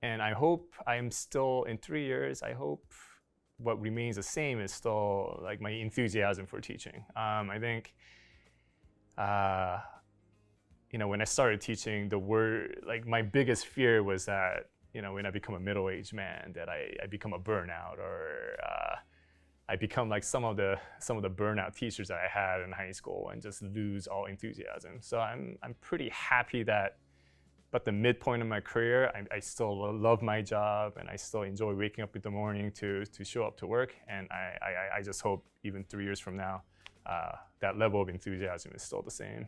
And I hope I'm still, in 3 years, I hope what remains the same is still like my enthusiasm for teaching. I think, when I started teaching, like my biggest fear was that, when I become a middle-aged man, that I become a burnout, or I become like some of the burnout teachers that I had in high school and just lose all enthusiasm. So I'm pretty happy that, but the midpoint of my career, I still love my job, and I still enjoy waking up in the morning to show up to work. And I just hope even 3 years from now, that level of enthusiasm is still the same.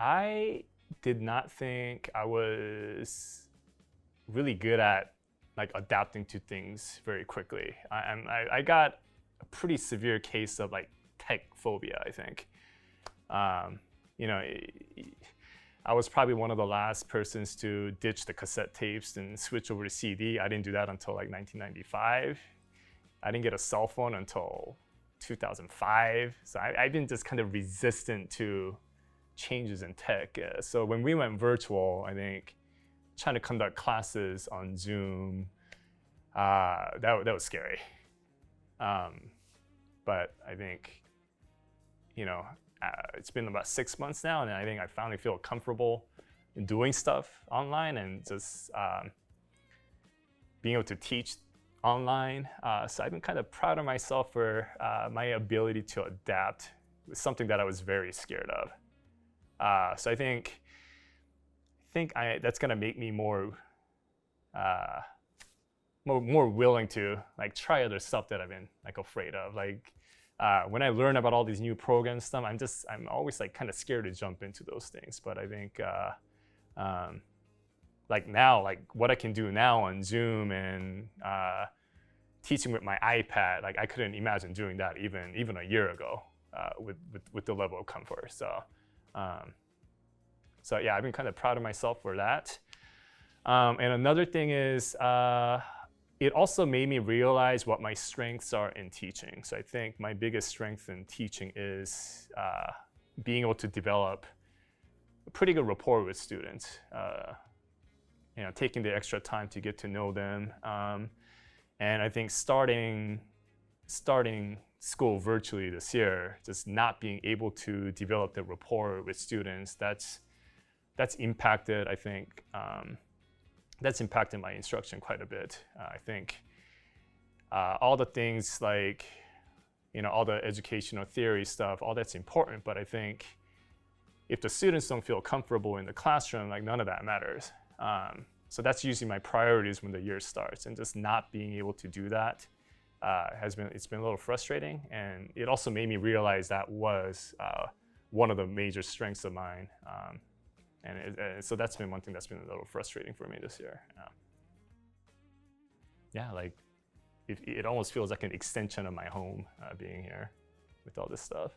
I did not think I was really good at like adapting to things very quickly. I got a pretty severe case of like tech phobia, I think. You know, I was probably one of the last persons to ditch the cassette tapes and switch over to CD. I didn't do that until like 1995. I didn't get a cell phone until 2005. So I've been just kind of resistant to changes in tech. So when we went virtual, I think trying to conduct classes on Zoom, that was scary. But I think, it's been about 6 months now, and I think I finally feel comfortable in doing stuff online and just being able to teach online. So I've been kind of proud of myself for my ability to adapt with something that I was very scared of. So I think that's gonna make me more willing to like try other stuff that I've been like afraid of. Like when I learn about all these new programs stuff, I'm always like kind of scared to jump into those things. But I think like now, like what I can do now on Zoom and teaching with my iPad, like I couldn't imagine doing that even a year ago with the level of comfort. So yeah, I've been kind of proud of myself for that. And another thing is, it also made me realize what my strengths are in teaching. So I think my biggest strength in teaching is being able to develop a pretty good rapport with students. Taking the extra time to get to know them. And I think starting school virtually this year, just not being able to develop the rapport with students, that's impacted, I think, that's impacted my instruction quite a bit. I think all the things like, all the educational theory stuff, all that's important, but I think if the students don't feel comfortable in the classroom, like none of that matters. So that's usually my priorities when the year starts, and just not being able to do that it's been a little frustrating, and it also made me realize that was one of the major strengths of mine. So that's been one thing that's been a little frustrating for me this year. Yeah, like it almost feels like an extension of my home being here with all this stuff.